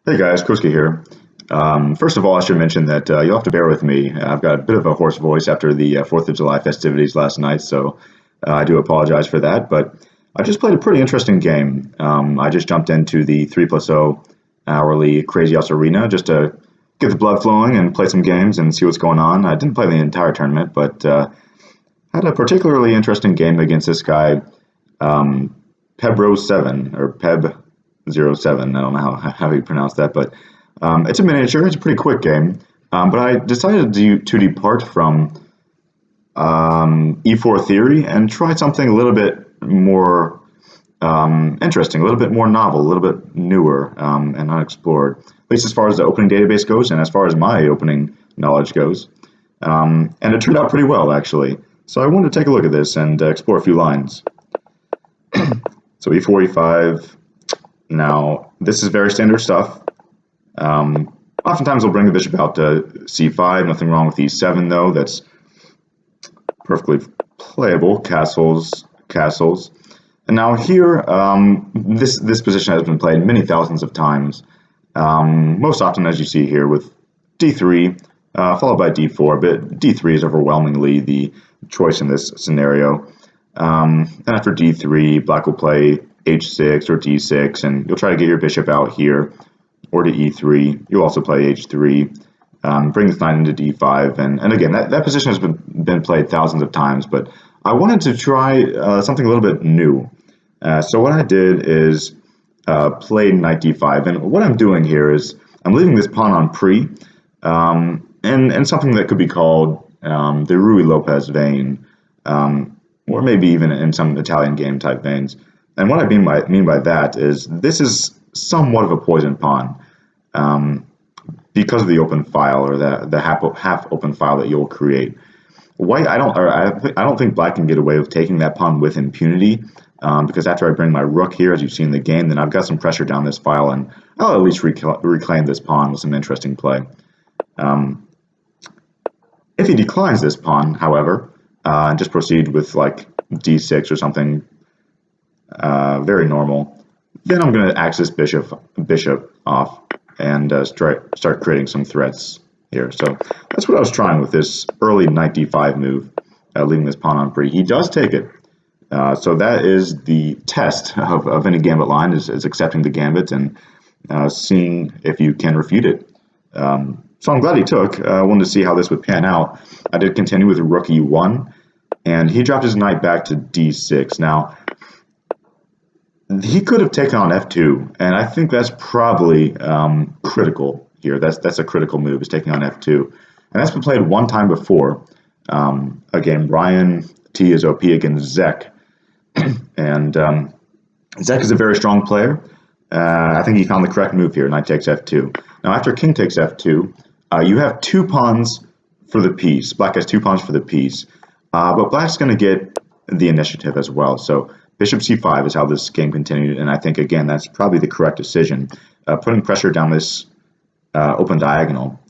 Hey guys, Crosky here. First of all, I should mention that you'll have to bear with me. I've got a bit of a hoarse voice after the 4th of July festivities last night, so I do apologize for that. But I just played a pretty interesting game. I just jumped into the 3 plus 0 hourly Crazy House Arena just to get the blood flowing and play some games and see what's going on. I didn't play the entire tournament, but had a particularly interesting game against this guy, Pebro7 or Peb07. I don't know how you pronounce that, but it's a miniature. It's a pretty quick game. But I decided to depart from E4 theory and try something a little bit more interesting, a little bit more novel, a little bit newer and unexplored, at least as far as the opening database goes and as far as my opening knowledge goes. And it turned out pretty well, actually. So I wanted to take a look at this and explore a few lines. So E4, E5. Now, this is very standard stuff. Oftentimes we'll bring the bishop out to C5. Nothing wrong with E7, though. That's perfectly playable. Castles, castles. And now here, this position has been played many thousands of times. Most often, as you see here, with D3, followed by D4, but D3 is overwhelmingly the choice in this scenario. And after D3, black will play H6 or D6, and you'll try to get your bishop out here, or to E3. You'll also play H3, bring this knight into D5, and again, that position has been played thousands of times, but I wanted to try something a little bit new. So what I did is play knight D5, and what I'm doing here is I'm leaving this pawn on pre, and something that could be called the Rui Lopez vein, or maybe even in some Italian game type veins. And what I mean by that is this is somewhat of a poison pawn because of the open file or the half open file that you'll create. White, I don't think black can get away with taking that pawn with impunity because after I bring my rook here, as you've seen in the game, then I've got some pressure down this file, and I'll at least reclaim this pawn with some interesting play. If he declines this pawn, however, and just proceed with like D6 or something very normal, then I'm going to axe this bishop off and start creating some threats here. So that's what I was trying with this early knight D5 move, leaving this pawn on pre. He does take it. So that is the test of any gambit line, is accepting the gambit and seeing if you can refute it. So I'm glad he took. I wanted to see how this would pan out. I did continue with rook E1, and he dropped his knight back to D6. Now, he could have taken on F2, and I think that's probably critical here. That's a critical move, is taking on F2. And that's been played one time before. Again, Ryan T is OP against Zek. And Zek is a very strong player. I think he found the correct move here. Knight takes F2. Now, after king takes F2, you have 2 pawns for the piece. Black has 2 pawns for the piece. But black's going to get the initiative as well. So bishop c5 is how this game continued, and I think, again, that's probably the correct decision. Putting pressure down this open diagonal.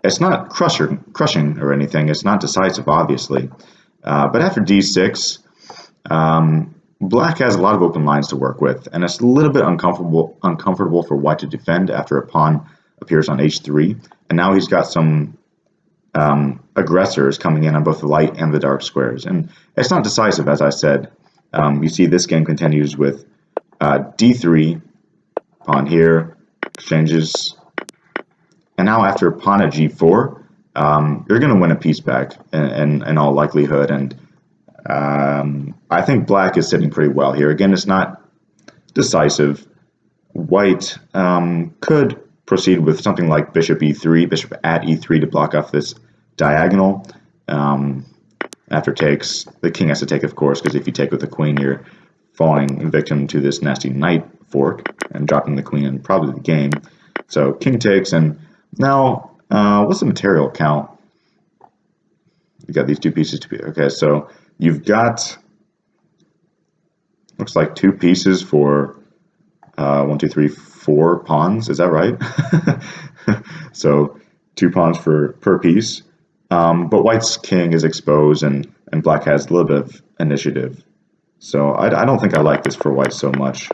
It's not crushing or anything. It's not decisive, obviously. But after d6, black has a lot of open lines to work with, and it's a little bit uncomfortable for white to defend after a pawn appears on h3. And now he's got some aggressors coming in on both the light and the dark squares. And it's not decisive, as I said. You see this game continues with d3, pawn here, exchanges. And now after pawn at g4, you're going to win a piece back in all likelihood. And I think black is sitting pretty well here. Again, it's not decisive. White could proceed with something like bishop e3, bishop at e3 to block off this diagonal. After takes, the king has to take, of course, because if you take with the queen, you're falling victim to this nasty knight fork and dropping the queen and probably the game. So king takes, and now what's the material count? You got these 2 pieces to be okay. So you've got looks like 2 pieces for 1, 2, 3, 4 pawns. Is that right? So 2 pawns per piece. But white's king is exposed, and black has a little bit of initiative. So I don't think I like this for white so much.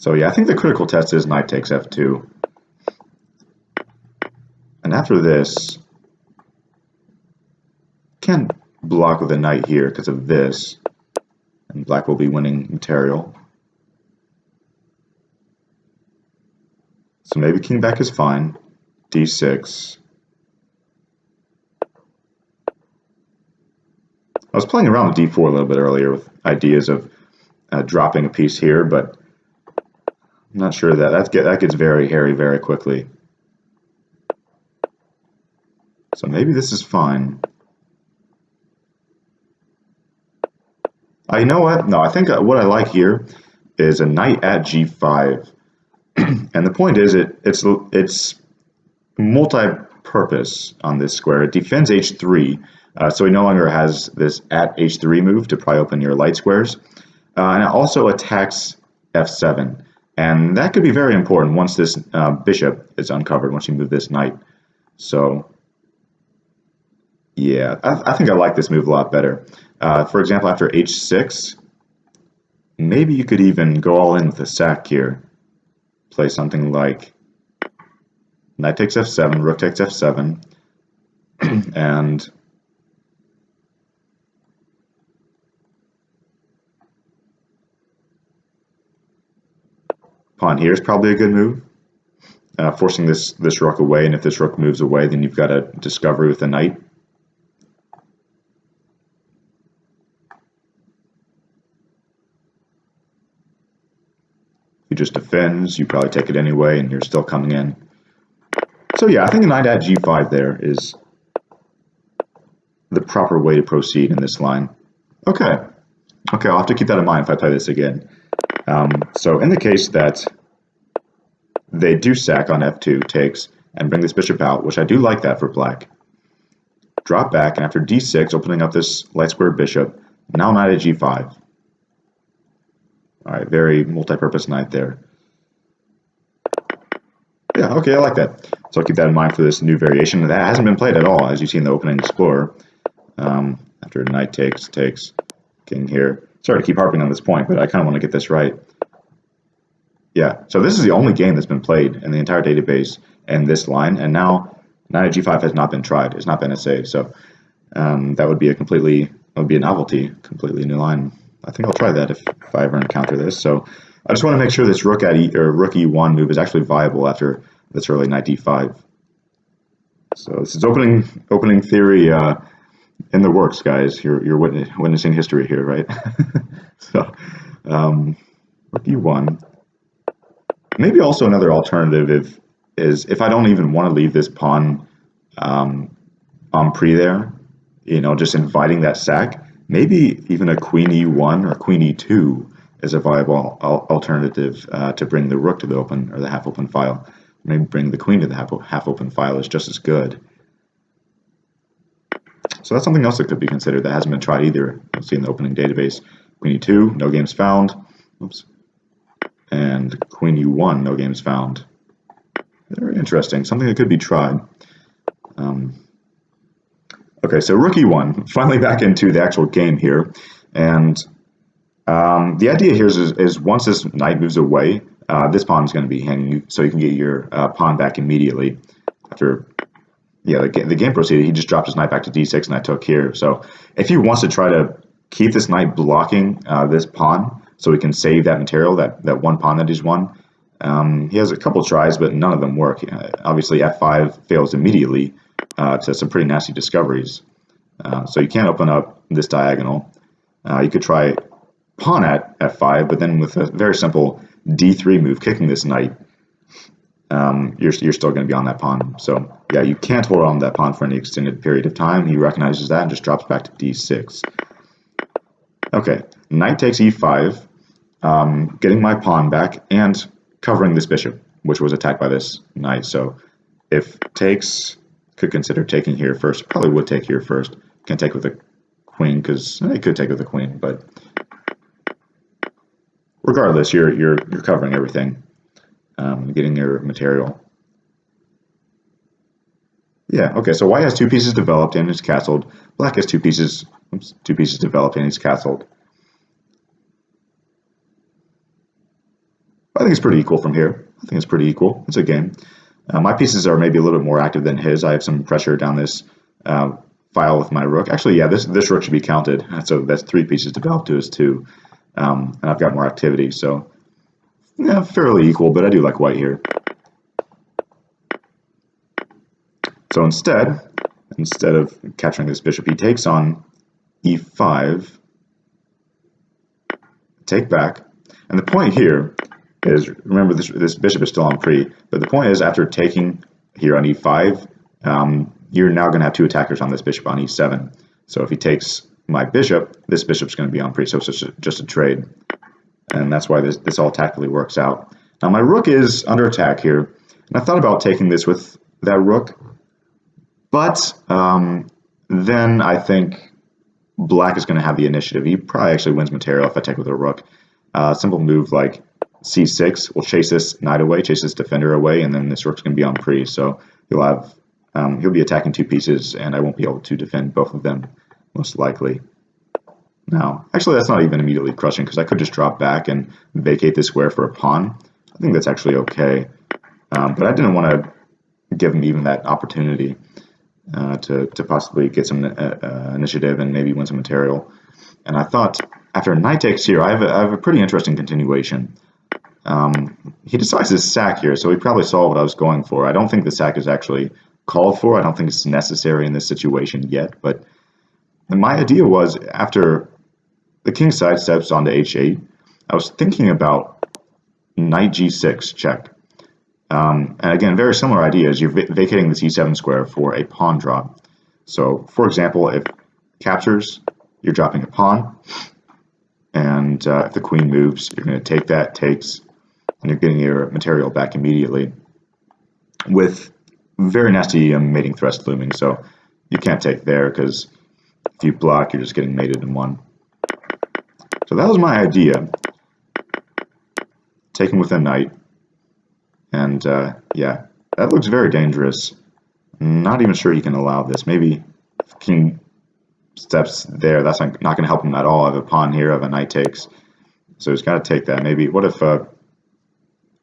So yeah, I think the critical test is knight takes f2. And after this, can't block with a knight here because of this. And black will be winning material. So maybe king back is fine. d6. I was playing around with d4 a little bit earlier with ideas of dropping a piece here, but I'm not sure that gets very hairy very quickly. So maybe this is fine. You know what? No, I think what I like here is a knight at g5. And the point is it's multi-purpose on this square. It defends h3, so he no longer has this at h3 move to pry open your light squares. And it also attacks f7. And that could be very important once this bishop is uncovered, once you move this knight. So yeah, I think I like this move a lot better. For example, after h6, maybe you could even go all in with a sack here. Play something like knight takes f7, rook takes f7, and pawn here is probably a good move. Forcing this rook away, and if this rook moves away, then you've got a discovery with the knight. He just defends, you probably take it anyway, and you're still coming in. So yeah, I think a knight at g5 there is the proper way to proceed in this line. Okay, I'll have to keep that in mind if I play this again. So in the case that they do sack on f2, takes, and bring this bishop out, which I do like that for black. Drop back, and after d6, opening up this light square bishop, now knight at g5. Alright, very multi-purpose knight there. Yeah, okay, I like that. So I'll keep that in mind for this new variation. That hasn't been played at all, as you see in the opening Explorer. After knight takes, king here. Sorry to keep harping on this point, but I kind of want to get this right. Yeah, so this is the only game that's been played in the entire database in this line, and now knight at g5 has not been tried. It's not been essayed, so that would be a novelty, completely new line. I think I'll try that if I ever encounter this. So I just want to make sure this rook at rook e1 move is actually viable after this early knight d5. So this is opening theory in the works, guys. You're witnessing history here, right? So rook e1. Maybe also another alternative is if I don't even want to leave this pawn en prise there, just inviting that sack. Maybe even a queen e1 or queen e2 is a viable alternative to bring the rook to the open or the half-open file. Maybe bring the queen to the half-open file is just as good. So that's something else that could be considered that hasn't been tried either. You'll see in the opening database. Queen e2, no games found. Oops. And queen u1, no games found. Very interesting. Something that could be tried. Okay, so rook e1, finally back into the actual game here. And the idea here is once this knight moves away, this pawn is going to be hanging, so you can get your pawn back immediately. After the game proceeded, he just dropped his knight back to d6 and I took here. So if he wants to try to keep this knight blocking this pawn so he can save that material, that one pawn that he's won, he has a couple tries, but none of them work. Obviously, f5 fails immediately to some pretty nasty discoveries. So you can't open up this diagonal. You could try pawn at f5, but then with a very simple d3 move, kicking this knight, you're still going to be on that pawn. So yeah, you can't hold on to that pawn for any extended period of time. He recognizes that and just drops back to d6. Okay, knight takes e5, getting my pawn back and covering this bishop, which was attacked by this knight. So if takes, could consider taking here first. Probably would take here first. Can't take with a queen because it could take with a queen, but regardless, you're covering everything, getting your material. Yeah. Okay. So white has two pieces developed and it's castled. Black has two pieces developed and it's castled. I think think it's pretty equal from here. I think it's pretty equal. It's a game. My pieces are maybe a little bit more active than his. I have some pressure down this file with my rook. Actually, yeah, this rook should be counted. So that's 3 pieces developed to his 2. And I've got more activity, so yeah, fairly equal, but I do like white here. So instead of capturing this bishop, he takes on e5, take back, and the point here is, remember this bishop is still on pre, but the point is after taking here on e5, you're now going to have 2 attackers on this bishop on e7. So if he takes my bishop, this bishop's going to be on pre, so it's just a trade. And that's why this all tactically works out. Now my rook is under attack here, and I thought about taking this with that rook, but then I think black is going to have the initiative. He probably actually wins material if I take with a rook. Simple move like c6 will chase this knight away, chase this defender away, and then this rook's going to be on pre. So he'll be attacking 2 pieces, and I won't be able to defend both of them, most likely. Now, actually, that's not even immediately crushing because I could just drop back and vacate this square for a pawn. I think that's actually okay, but I didn't want to give him even that opportunity to possibly get some initiative and maybe win some material. And I thought after knight takes here, I have a pretty interesting continuation. He decides to sack here, so he probably saw what I was going for. I don't think the sack is actually called for. I don't think it's necessary in this situation yet, but my idea was after the king side steps onto h8, I was thinking about knight g6 check. And again, very similar ideas. You're vacating this e7 square for a pawn drop. So, for example, if captures, you're dropping a pawn, and if the queen moves, you're going to take that, takes, and you're getting your material back immediately with very nasty mating threats looming. So you can't take there because if you block, you're just getting mated in 1. So that was my idea. Taken with a knight. And yeah, that looks very dangerous. Not even sure he can allow this. Maybe if king steps there, that's not going to help him at all. I have a pawn here, I have a knight takes. So he's got to take that. Maybe, what if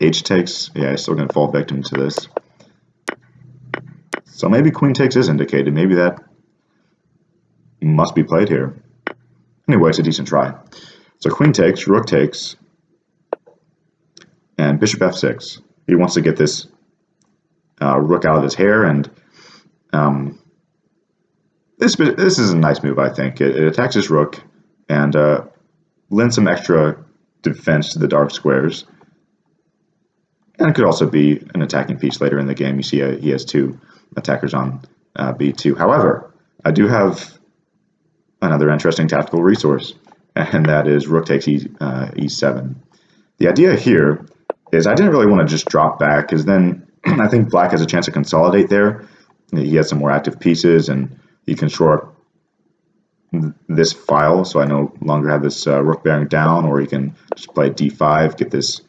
h takes? Yeah, he's still going to fall victim to this. So maybe queen takes is indicated. Maybe that must be played here. Anyway, it's a decent try. So queen takes, rook takes, and bishop f6. He wants to get this rook out of his hair, and this is a nice move, I think. It attacks his rook and lends some extra defense to the dark squares. And it could also be an attacking piece later in the game. You see he has 2 attackers on b2. However, I do have another interesting tactical resource, and that is rook takes e7. The idea here is I didn't really want to just drop back, because then I think black has a chance to consolidate there. He has some more active pieces, and he can shore up this file, so I no longer have this rook bearing down, or he can just play d5, get this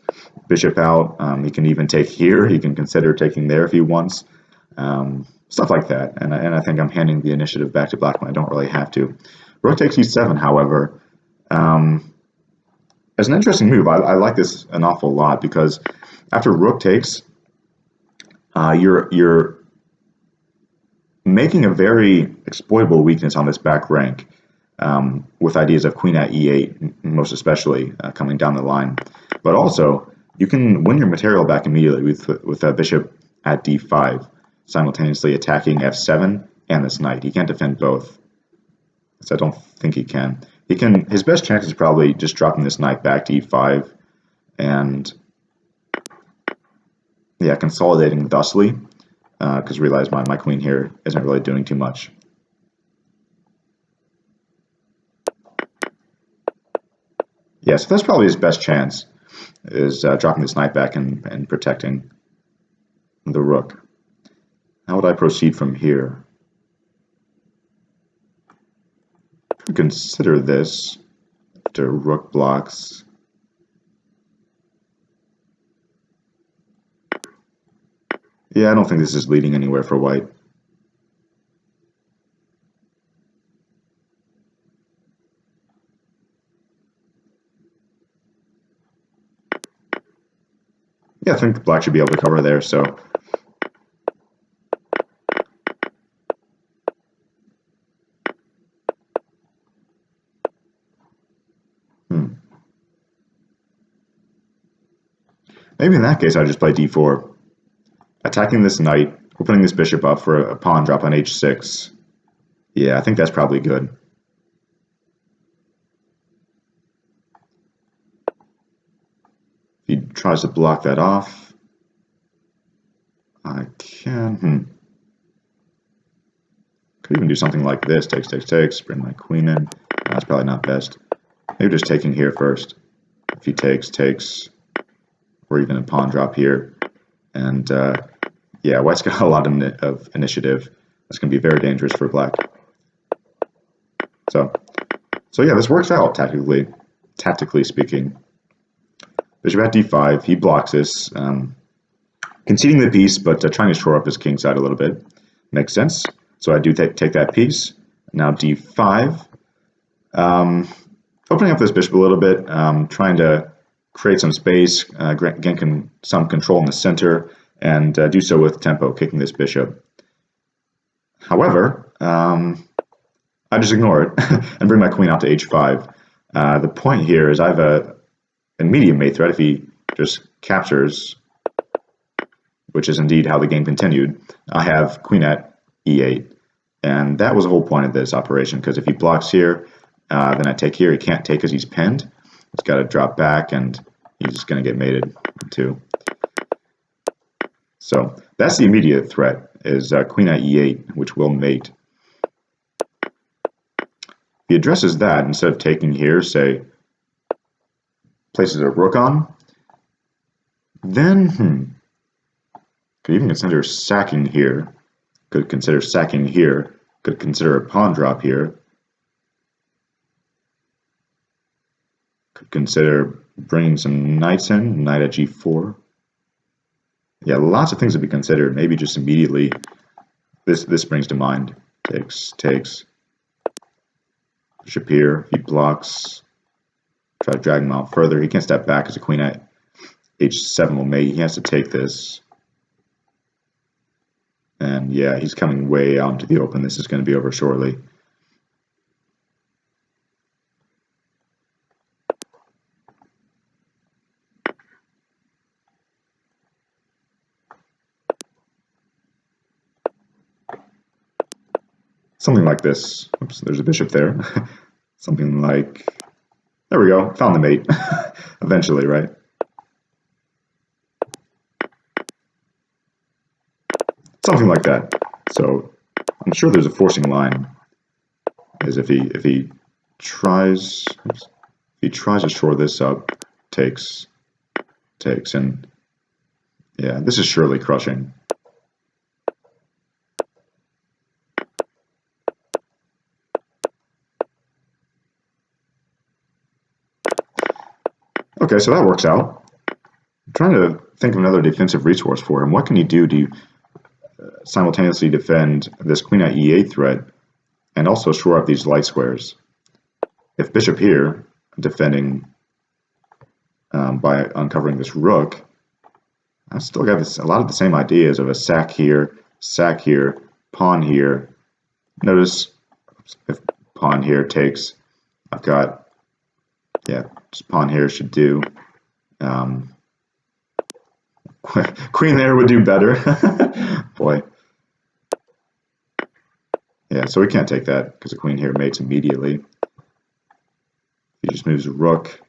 bishop out. He can even take here. He can consider taking there if he wants. Stuff like that, and I think I'm handing the initiative back to black when I don't really have to. Rook takes e7, however, as an interesting move. I like this an awful lot, because after rook takes, you're making a very exploitable weakness on this back rank, with ideas of queen at e8, most especially coming down the line. But also, you can win your material back immediately with a bishop at d5, simultaneously attacking f7 and this knight. He can't defend both, so I don't think he can. His best chance is probably just dropping this knight back to e5 and, yeah, consolidating thusly, because realize my queen here isn't really doing too much. Yeah, so that's probably his best chance, is dropping this knight back and protecting the rook. How would I proceed from here? Consider this after rook blocks. Yeah, I don't think this is leading anywhere for white. yeah, I think black should be able to cover there, so maybe in that case I just play d4, attacking this knight, opening this bishop up for a pawn drop on h6. Yeah, I think that's probably good. If he tries to block that off, I can. Could even do something like this: takes, takes, takes. Bring my queen in. That's probably not best. Maybe just taking here first. If he takes, takes, or even a pawn drop here. And yeah, white's got a lot of initiative. That's going to be very dangerous for black. So yeah, this works out tactically speaking. Bishop at d5. He blocks this, conceding the piece, but trying to shore up his king side a little bit. Makes sense. So I do take that piece. Now d5. Opening up this bishop a little bit, trying to create some space, gain some control in the center, and do so with tempo, kicking this bishop. However, I just ignore it and bring my queen out to h5. The point here is I have a immediate mate threat if he just captures, which is indeed how the game continued. I have queen at e8, and that was the whole point of this operation, because if he blocks here, then I take here. He can't take because he's pinned. He's got to drop back, and he's just going to get mated too. So that's the immediate threat, is queen at e8, which will mate. He addresses that instead of taking here, say, places a rook on, then could even consider sacking here, could consider sacking here, could consider a pawn drop here, could consider bringing some knights in, knight at g4. Yeah, lots of things to be considered. Maybe just immediately this brings to mind. Takes, takes. Bishop here, he blocks. Try to drag him out further. He can't step back because the queen at h7 will mate. He has to take this. And yeah, he's coming way out into the open. This is going to be over shortly. Something like this. Oops, there's a bishop there. Something like, there we go, found the mate. Eventually, right? Something like that. So I'm sure there's a forcing line. Is if he tries to shore this up, takes, and yeah, this is surely crushing. Okay, so that works out. I'm trying to think of another defensive resource for him. What can he do to simultaneously defend this queen at e8 threat and also shore up these light squares? If bishop here, defending by uncovering this rook, I've still got a lot of the same ideas of a sack here, pawn here. Notice if pawn here takes, I've got, yeah, just pawn here should do. Queen there would do better. Boy. Yeah, so we can't take that because the queen here mates immediately. He just moves a rook.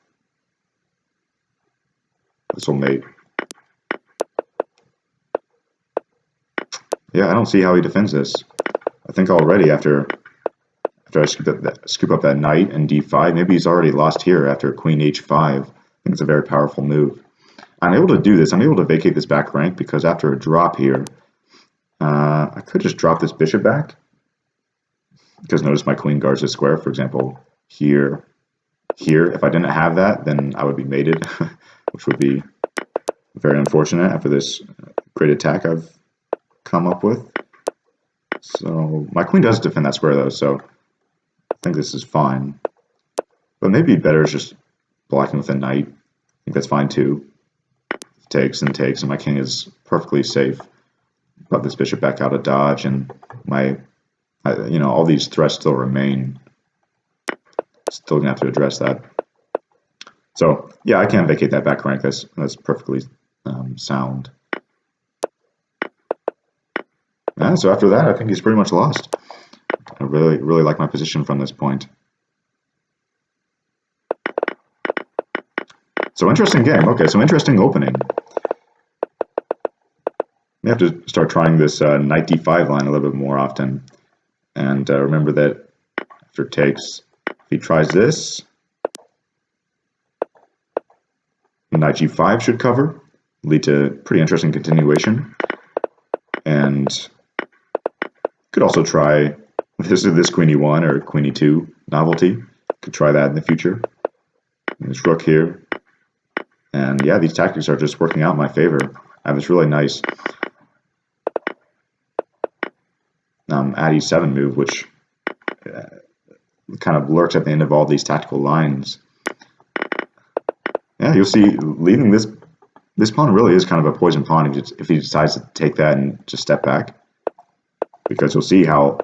This will mate. Yeah, I don't see how he defends this. I think already after I scoop up that knight and d5, maybe he's already lost here after queen h5. I think it's a very powerful move. I'm able to do this. I'm able to vacate this back rank because after a drop here, I could just drop this bishop back. Because notice my queen guards this square, for example, here. If I didn't have that, then I would be mated, which would be very unfortunate after this great attack I've come up with. So my queen does defend that square though, so I think this is fine. But maybe better is just blocking with a knight. I think that's fine too. takes and takes, and my king is perfectly safe. Brought this bishop back out of dodge, and all these threats still remain. Still gonna have to address that. So yeah, I can't vacate that back rank. That's perfectly sound. Yeah, so after that, I think he's pretty much lost. I really like my position from this point. So interesting game. Okay, so interesting opening. We have to start trying this knight d5 line a little bit more often. And remember that after takes, if he tries this, knight g5 should cover, lead to pretty interesting continuation. And could also try this queen e1 or queen e2 novelty. Could try that in the future. And this rook here. And yeah, these tactics are just working out in my favor. I have this really nice at e7 move, which kind of lurks at the end of all these tactical lines. Yeah, you'll see leaving this pawn really is kind of a poison pawn if he decides to take that and just step back. Because you'll see how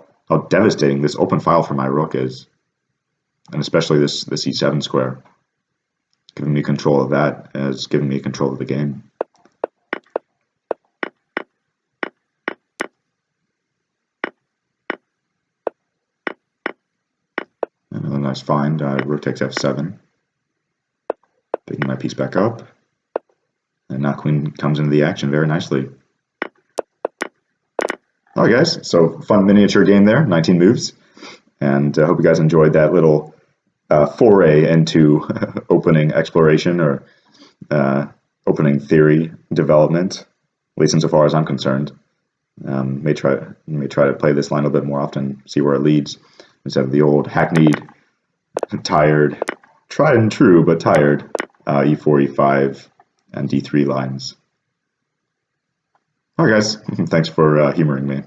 devastating this open file for my rook is. And especially this e7 square. Giving me control of that as giving me control of the game. Another nice find, rook takes f7. Picking my piece back up. And now queen comes into the action very nicely. Alright guys, so fun miniature game there, 19 moves. And I hope you guys enjoyed that little foray into opening exploration or opening theory development, at least insofar as I'm concerned. May try to play this line a little bit more often, see where it leads, instead of the old hackneyed, tired, tried and true but tired e4, e5, and d3 lines. Alright guys, thanks for humoring me.